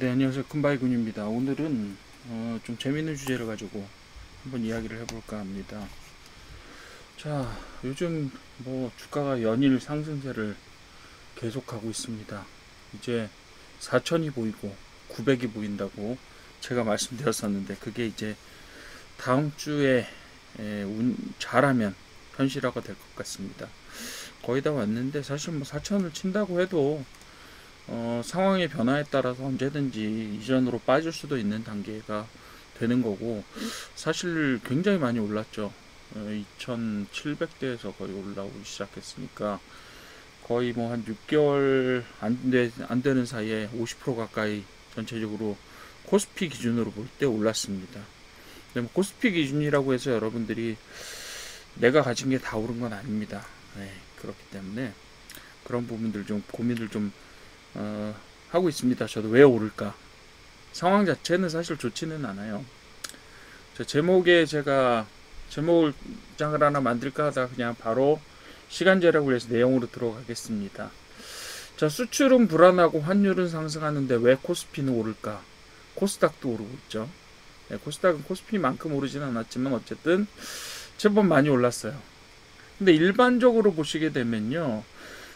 네, 안녕하세요. 금바이군입니다. 오늘은 좀 재밌는 주제를 가지고 한번 이야기를 해볼까 합니다. 자, 요즘 뭐 주가가 연일 상승세를 계속하고 있습니다. 이제 4천이 보이고 900이 보인다고 제가 말씀드렸었는데, 그게 이제 다음 주에 잘하면 현실화가 될 것 같습니다. 거의 다 왔는데, 사실 뭐 4천을 친다고 해도 상황의 변화에 따라서 언제든지 이전으로 빠질 수도 있는 단계가 되는 거고, 사실 굉장히 많이 올랐죠. 2700대에서 거의 올라오기 시작했으니까 거의 뭐 한 6개월 안 되는 사이에 50% 가까이 전체적으로 코스피 기준으로 볼 때 올랐습니다. 근데 뭐 코스피 기준이라고 해서 여러분들이 내가 가진 게 다 오른 건 아닙니다. 네, 그렇기 때문에 그런 부분들 좀 고민을 좀 하고 있습니다. 저도 왜 오를까? 상황 자체는 사실 좋지는 않아요. 제가 제목장을 하나 만들까 하다 그냥 바로 시간 절약을 위해서 내용으로 들어가겠습니다. 자, 수출은 불안하고 환율은 상승하는데 왜 코스피는 오를까? 코스닥도 오르고 있죠. 네, 코스닥은 코스피만큼 오르진 않았지만 어쨌든 제법 많이 올랐어요. 근데 일반적으로 보시게 되면요,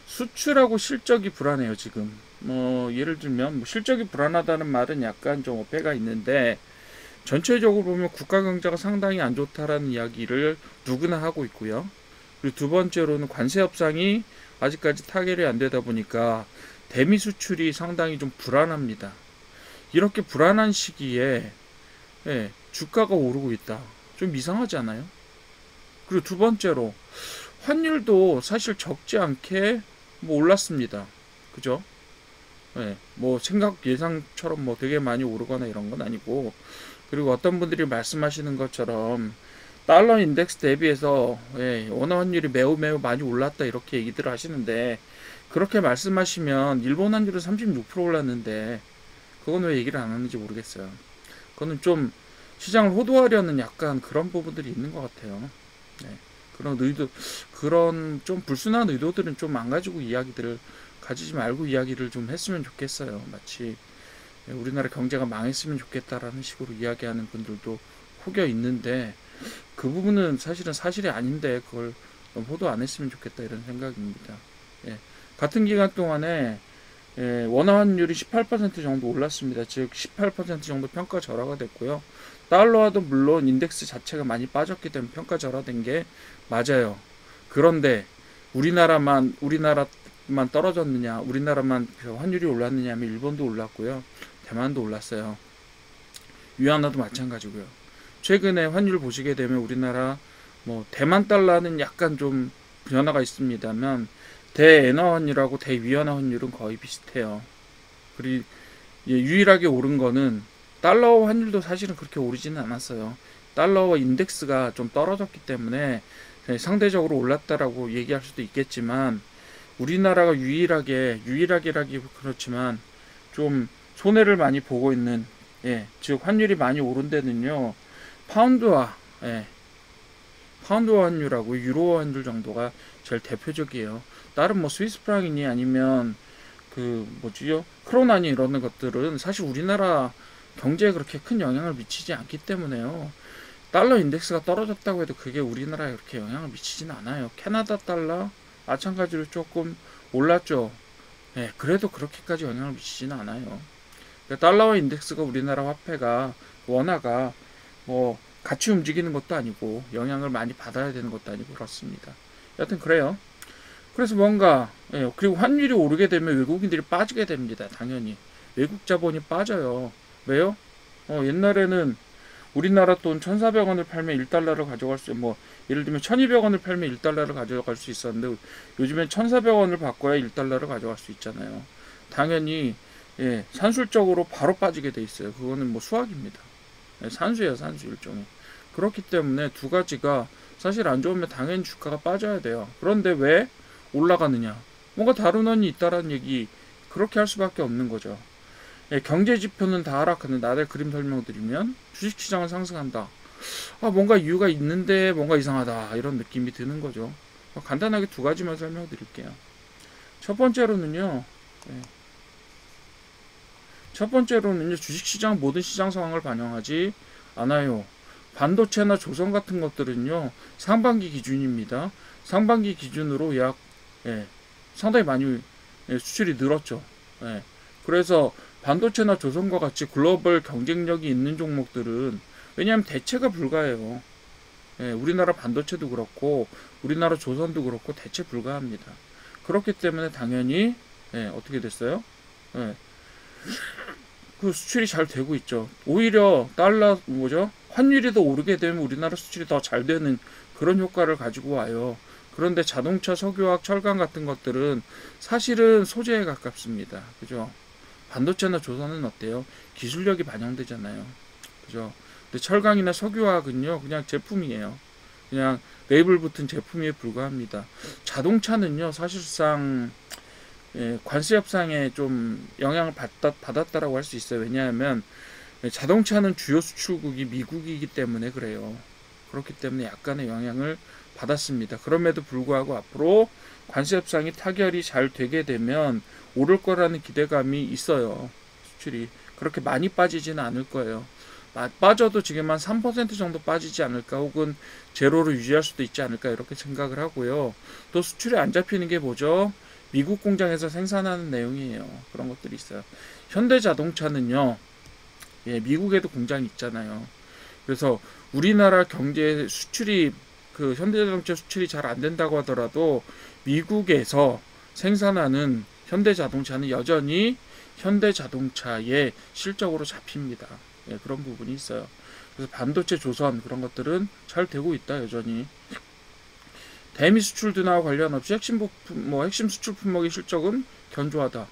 수출하고 실적이 불안해요. 지금 뭐 예를 들면 뭐 실적이 불안하다는 말은 약간 좀 어폐가 있는데, 전체적으로 보면 국가 경제가 상당히 안 좋다라는 이야기를 누구나 하고 있고요. 그리고 두 번째로는 관세 협상이 아직까지 타결이 안 되다 보니까 대미 수출이 상당히 좀 불안합니다. 이렇게 불안한 시기에 주가가 오르고 있다. 좀 이상하지 않아요? 그리고 두 번째로 환율도 사실 적지 않게 뭐 올랐습니다. 그죠? 뭐 생각 예상처럼 뭐 되게 많이 오르거나 이런 건 아니고, 그리고 어떤 분들이 말씀하시는 것처럼 달러 인덱스 대비해서 원화 환율이 매우 많이 올랐다 이렇게 얘기들 하시는데, 그렇게 말씀하시면 일본 환율은 36% 올랐는데 그건 왜 얘기를 안 하는지 모르겠어요. 그거는 좀 시장을 호도하려는 약간 그런 부분들이 있는 것 같아요. 네. 그런 좀 불순한 의도들은 좀 안 가지고 이야기들을 가지지 말고 이야기를 좀 했으면 좋겠어요. 마치 우리나라 경제가 망했으면 좋겠다라는 식으로 이야기하는 분들도 혹여 있는데, 그 부분은 사실은 사실이 아닌데 그걸 호도 안 했으면 좋겠다 이런 생각입니다. 예. 같은 기간 동안에 원화 환율이 18% 정도 올랐습니다. 즉 18% 정도 평가 절하가 됐고요. 달러화도 물론 인덱스 자체가 많이 빠졌기 때문에 평가 절하된 게 맞아요. 그런데 우리나라만 떨어졌느냐, 우리나라만 환율이 올랐느냐 하면 일본도 올랐고요. 대만도 올랐어요. 위안화도 마찬가지고요. 최근에 환율 보시게 되면 우리나라 뭐 대만 달러는 약간 좀 변화가 있습니다만 대엔화 환율하고 대위안화 환율은 거의 비슷해요. 그리고 유일하게 오른 거는 달러 환율도 사실은 그렇게 오르지는 않았어요. 달러와 인덱스가 좀 떨어졌기 때문에 상대적으로 올랐다라고 얘기할 수도 있겠지만, 우리나라가 유일하게라기 그렇지만 좀 손해를 많이 보고 있는, 즉 환율이 많이 오른 데는요, 파운드화, 파운드 환율하고 유로 환율 정도가 제일 대표적이에요. 다른 뭐 스위스 프랑이니 아니면 그 뭐지요, 크로나니 이런 것들은 사실 우리나라 경제에 그렇게 큰 영향을 미치지 않기 때문에요. 달러 인덱스가 떨어졌다고 해도 그게 우리나라에 그렇게 영향을 미치지는 않아요. 캐나다 달러 마찬가지로 조금 올랐죠. 그래도 그렇게까지 영향을 미치지는 않아요. 그러니까 달러와 인덱스가 우리나라 화폐가, 원화가 뭐 같이 움직이는 것도 아니고 영향을 많이 받아야 되는 것도 아니고 그렇습니다. 여튼 그래요. 그래서 뭔가 그리고 환율이 오르게 되면 외국인들이 빠지게 됩니다. 당연히 외국 자본이 빠져요. 왜요? 옛날에는 우리나라 돈 1,400원을 팔면 1달러를 가져갈 수, 뭐 예를 들면 1,200원을 팔면 1달러를 가져갈 수 있었는데, 요즘엔 1,400원을 바꿔야 1달러를 가져갈 수 있잖아요. 당연히 산술적으로 바로 빠지게 돼 있어요. 그거는 뭐 수학입니다. 산수예요, 산수 일종의. 그렇기 때문에 두 가지가 사실 안 좋으면 당연히 주가가 빠져야 돼요. 그런데 왜 올라가느냐? 뭔가 다른 원인이 있다라는 얘기, 그렇게 할 수밖에 없는 거죠. 경제 지표는 다 하락하는, 나를 그림 설명드리면 주식시장은 상승한다. 뭔가 이유가 있는데 뭔가 이상하다, 이런 느낌이 드는 거죠. 간단하게 두 가지만 설명드릴게요. 첫 번째로는요, 첫 번째로는 주식시장 모든 시장 상황을 반영하지 않아요. 반도체나 조선 같은 것들은요, 상반기 기준입니다. 상반기 기준으로 약 상당히 많이 수출이 늘었죠. 그래서 반도체나 조선과 같이 글로벌 경쟁력이 있는 종목들은, 왜냐하면 대체가 불가해요. 우리나라 반도체도 그렇고 우리나라 조선도 그렇고 대체 불가합니다. 그렇기 때문에 당연히 어떻게 됐어요? 그 수출이 잘 되고 있죠. 오히려 환율이 더 오르게 되면 우리나라 수출이 더 잘 되는 그런 효과를 가지고 와요. 그런데 자동차, 석유화학, 철강 같은 것들은 사실은 소재에 가깝습니다. 그죠? 반도체나 조선은 어때요? 기술력이 반영되잖아요. 그죠? 근데 철강이나 석유화학은요, 그냥 제품이에요. 그냥 레이블 붙은 제품에 불과합니다. 자동차는요, 사실상 관세 협상에 좀 영향을 받았다라고 할 수 있어요. 왜냐하면 자동차는 주요 수출국이 미국이기 때문에 그래요. 그렇기 때문에 약간의 영향을 받았습니다. 그럼에도 불구하고 앞으로 관세 협상이 타결이 잘 되게 되면 오를 거라는 기대감이 있어요. 수출이 그렇게 많이 빠지지는 않을 거예요. 빠져도 지금 한 3% 정도 빠지지 않을까, 혹은 제로로 유지할 수도 있지 않을까, 이렇게 생각을 하고요. 또 수출이 안 잡히는 게 뭐죠? 미국 공장에서 생산하는 내용이에요. 그런 것들이 있어요. 현대자동차는요, 미국에도 공장이 있잖아요. 그래서 우리나라 경제 수출이, 그 현대자동차 수출이 잘 안 된다고 하더라도 미국에서 생산하는 현대자동차는 여전히 현대자동차의 실적으로 잡힙니다. 그런 부분이 있어요. 그래서 반도체, 조선 그런 것들은 잘 되고 있다, 여전히. 대미 수출 둔화와 관련 없이 핵심 부품, 핵심 수출 품목의 실적은 견조하다.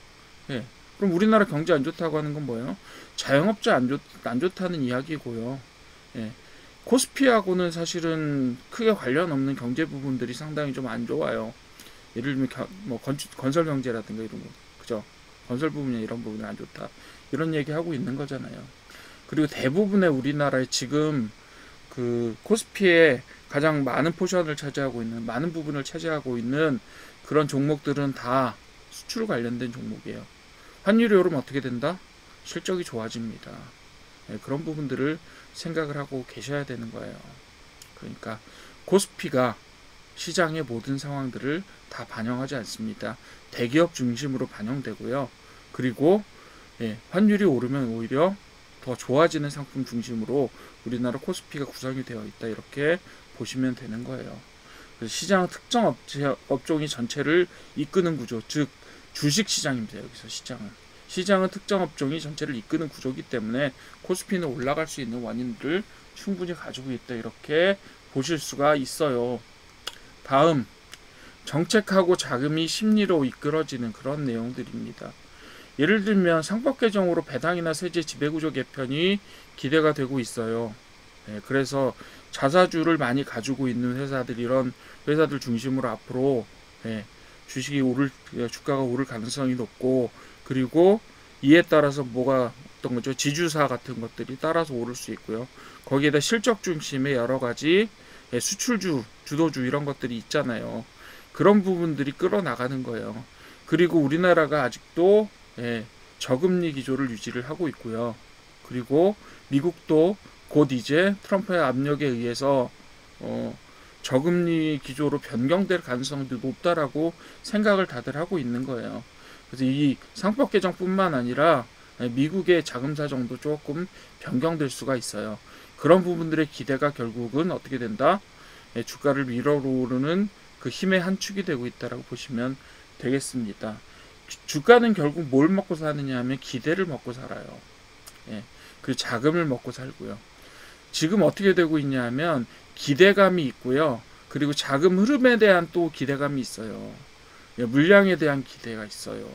그럼 우리나라 경제 안 좋다고 하는 건 뭐예요? 자영업자 안 좋다는 이야기고요. 코스피하고는 사실은 크게 관련 없는 경제 부분들이 상당히 좀 안 좋아요. 예를 들면 건설 경제라든가 이런 거, 그죠? 건설 부분이 이런 부분이 안 좋다, 이런 얘기 하고 있는 거잖아요. 그리고 대부분의 우리나라의 지금 그 코스피에 가장 많은 포션을 차지하고 있는, 많은 부분을 차지하고 있는 그런 종목들은 다 수출 관련된 종목이에요. 환율이 오르면 어떻게 된다? 실적이 좋아집니다. 그런 부분들을 생각을 하고 계셔야 되는 거예요. 그러니까 코스피가 시장의 모든 상황들을 다 반영하지 않습니다. 대기업 중심으로 반영되고요. 그리고 환율이 오르면 오히려 더 좋아지는 상품 중심으로 우리나라 코스피가 구성이 되어 있다, 이렇게 보시면 되는 거예요. 그래서 시장 특정 업종이 전체를 이끄는 구조, 즉 주식시장입니다. 여기서 시장은 특정 업종이 전체를 이끄는 구조이기 때문에 코스피는 올라갈 수 있는 원인들을 충분히 가지고 있다, 이렇게 보실 수가 있어요. 다음, 정책하고 자금이 심리로 이끌어지는 그런 내용들입니다. 예를 들면 상법 개정으로 배당이나 세제 지배구조 개편이 기대가 되고 있어요. 그래서 자사주를 많이 가지고 있는 회사들, 이런 회사들 중심으로 앞으로 주가가 오를 가능성이 높고, 그리고 이에 따라서 어떤 거죠? 지주사 같은 것들이 따라서 오를 수 있고요. 거기에다 실적 중심의 여러 가지 수출주, 주도주 이런 것들이 있잖아요. 그런 부분들이 끌어나가는 거예요. 그리고 우리나라가 아직도 저금리 기조를 유지를 하고 있고요. 그리고 미국도 곧 이제 트럼프의 압력에 의해서 저금리 기조로 변경될 가능성도 높다라고 생각을 다들 하고 있는 거예요. 그래서 이 상법 개정뿐만 아니라 미국의 자금 사정도 조금 변경될 수가 있어요. 그런 부분들의 기대가 결국은 어떻게 된다? 주가를 밀어오르는 그 힘의 한 축이 되고 있다라고 보시면 되겠습니다. 주가는 결국 뭘 먹고 사느냐 하면 기대를 먹고 살아요. 그 자금을 먹고 살고요. 지금 어떻게 되고 있냐 하면 기대감이 있고요. 그리고 자금 흐름에 대한 또 기대감이 있어요. 물량에 대한 기대가 있어요.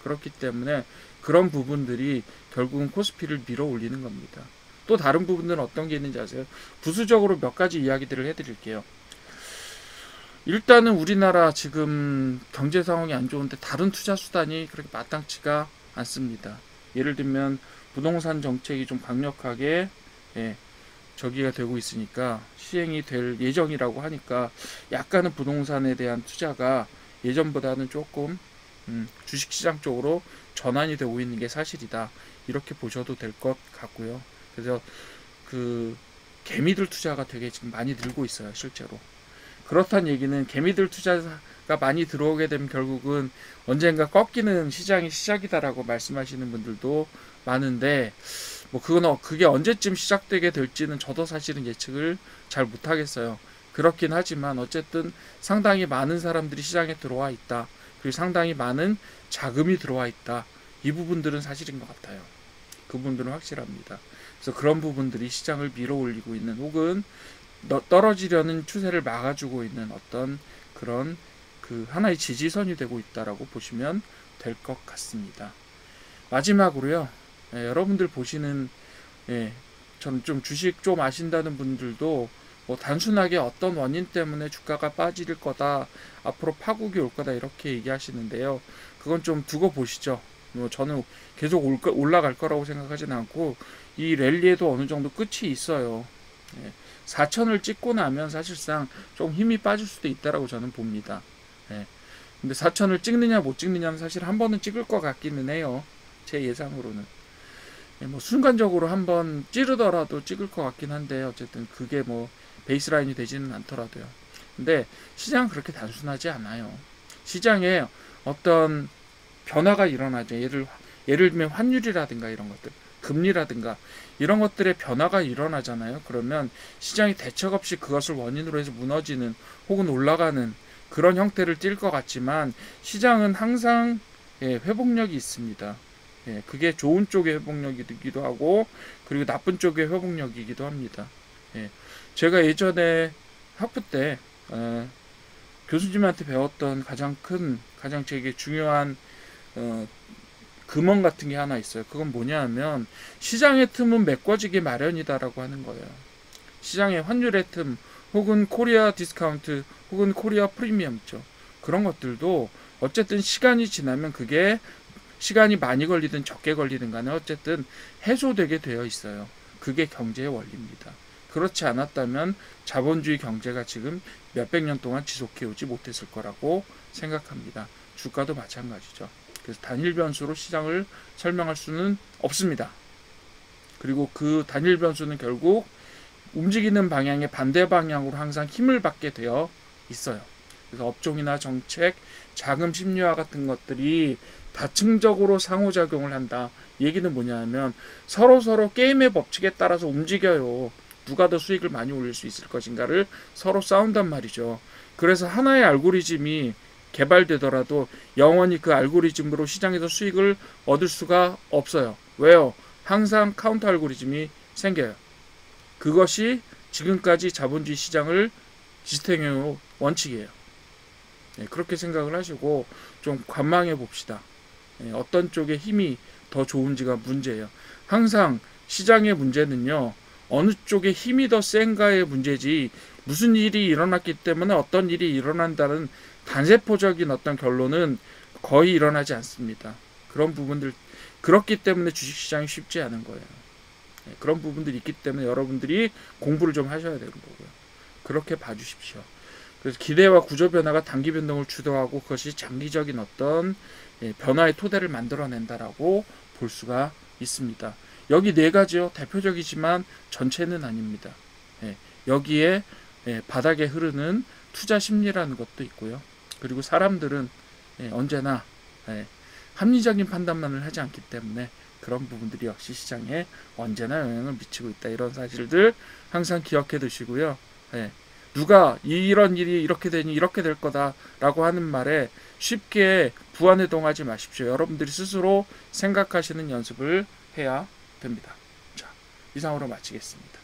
그렇기 때문에 그런 부분들이 결국은 코스피를 밀어 올리는 겁니다. 또 다른 부분들은 어떤 게 있는지 아세요? 부수적으로 몇 가지 이야기들을 해드릴게요. 일단은 우리나라 지금 경제 상황이 안 좋은데 다른 투자 수단이 그렇게 마땅치가 않습니다. 예를 들면 부동산 정책이 좀 강력하게 저기가 되고 있으니까, 시행이 될 예정이라고 하니까 약간은 부동산에 대한 투자가 예전보다는 조금 주식시장 쪽으로 전환이 되고 있는 게 사실이다. 이렇게 보셔도 될 것 같고요. 그래서 그 개미들 투자가 되게 지금 많이 늘고 있어요, 실제로. 그렇다는 얘기는 개미들 투자가 많이 들어오게 되면 결국은 언젠가 꺾이는 시장이 시작이다라고 말씀하시는 분들도 많은데, 뭐 그게 언제쯤 시작되게 될지는 저도 사실은 예측을 잘 못하겠어요. 그렇긴 하지만 어쨌든 상당히 많은 사람들이 시장에 들어와 있다. 그리고 상당히 많은 자금이 들어와 있다. 이 부분들은 사실인 것 같아요. 그 부분들은 확실합니다. 그래서 그런 부분들이 시장을 밀어 올리고 있는, 혹은 떨어지려는 추세를 막아주고 있는 어떤 그런 그 하나의 지지선이 되고 있다라고 보시면 될 것 같습니다. 마지막으로요, 여러분들 보시는, 저는 좀 주식 좀 아신다는 분들도 뭐 단순하게 어떤 원인 때문에 주가가 빠질 거다, 앞으로 파국이 올 거다 이렇게 얘기하시는데요. 그건 좀 두고 보시죠. 뭐 저는 계속 올라갈 거라고 생각하지는 않고, 이 랠리에도 어느 정도 끝이 있어요. 4천을 찍고 나면 사실상 좀 힘이 빠질 수도 있다라고 저는 봅니다. 근데 4천을 찍느냐 못 찍느냐는 사실 한 번은 찍을 것 같기는 해요. 제 예상으로는. 뭐 순간적으로 한번 찌르더라도 찍을 것 같긴 한데, 어쨌든 그게 뭐 베이스라인이 되지는 않더라도요. 근데 시장은 그렇게 단순하지 않아요. 시장에 어떤 변화가 일어나죠. 예를 들면 환율이라든가 이런 것들, 금리라든가 이런 것들의 변화가 일어나잖아요. 그러면 시장이 대책 없이 그것을 원인으로 해서 무너지는 혹은 올라가는 그런 형태를 띌 것 같지만, 시장은 항상 회복력이 있습니다. 그게 좋은 쪽의 회복력이기도 하고, 그리고 나쁜 쪽의 회복력이기도 합니다. 제가 예전에 학부 때 교수님한테 배웠던 가장 되게 중요한 금원 같은 게 하나 있어요. 그건 뭐냐 하면, 시장의 틈은 메꿔지기 마련이다라고 하는 거예요. 시장의 환율의 틈, 혹은 코리아 디스카운트, 혹은 코리아 프리미엄죠. 그런 것들도 어쨌든 시간이 지나면, 그게 시간이 많이 걸리든 적게 걸리든 간에 어쨌든 해소되게 되어 있어요. 그게 경제의 원리입니다. 그렇지 않았다면 자본주의 경제가 지금 몇백 년 동안 지속해 오지 못했을 거라고 생각합니다. 주가도 마찬가지죠. 그래서 단일 변수로 시장을 설명할 수는 없습니다. 그리고 그 단일 변수는 결국 움직이는 방향의 반대 방향으로 항상 힘을 받게 되어 있어요. 그래서 업종이나 정책, 자금 심리화 같은 것들이 다층적으로 상호작용을 한다. 얘기는 뭐냐 하면, 서로 게임의 법칙에 따라서 움직여요. 누가 더 수익을 많이 올릴 수 있을 것인가를 서로 싸운단 말이죠. 그래서 하나의 알고리즘이 개발되더라도 영원히 그 알고리즘으로 시장에서 수익을 얻을 수가 없어요. 왜요? 항상 카운터 알고리즘이 생겨요. 그것이 지금까지 자본주의 시장을 지탱해온 원칙이에요. 그렇게 생각을 하시고 좀 관망해 봅시다. 어떤 쪽에 힘이 더 좋은지가 문제예요. 항상 시장의 문제는요, 어느 쪽에 힘이 더 센가의 문제지, 무슨 일이 일어났기 때문에 어떤 일이 일어난다는 단세포적인 어떤 결론은 거의 일어나지 않습니다. 그런 부분들, 그렇기 때문에 주식시장이 쉽지 않은 거예요. 그런 부분들이 있기 때문에 여러분들이 공부를 좀 하셔야 되는 거고요. 그렇게 봐주십시오. 그래서 기대와 구조 변화가 단기 변동을 주도하고, 그것이 장기적인 어떤 변화의 토대를 만들어낸다라고 볼 수가 있습니다. 여기 네 가지요. 대표적이지만 전체는 아닙니다. 여기에 바닥에 흐르는 투자 심리라는 것도 있고요. 그리고 사람들은 언제나 합리적인 판단만을 하지 않기 때문에 그런 부분들이 역시 시장에 언제나 영향을 미치고 있다. 이런 사실들 항상 기억해 두시고요. 누가 이런 일이 이렇게 되니 이렇게 될 거다라고 하는 말에 쉽게 부안해동하지 마십시오. 여러분들이 스스로 생각하시는 연습을 해야 됩니다. 자, 이상으로 마치겠습니다.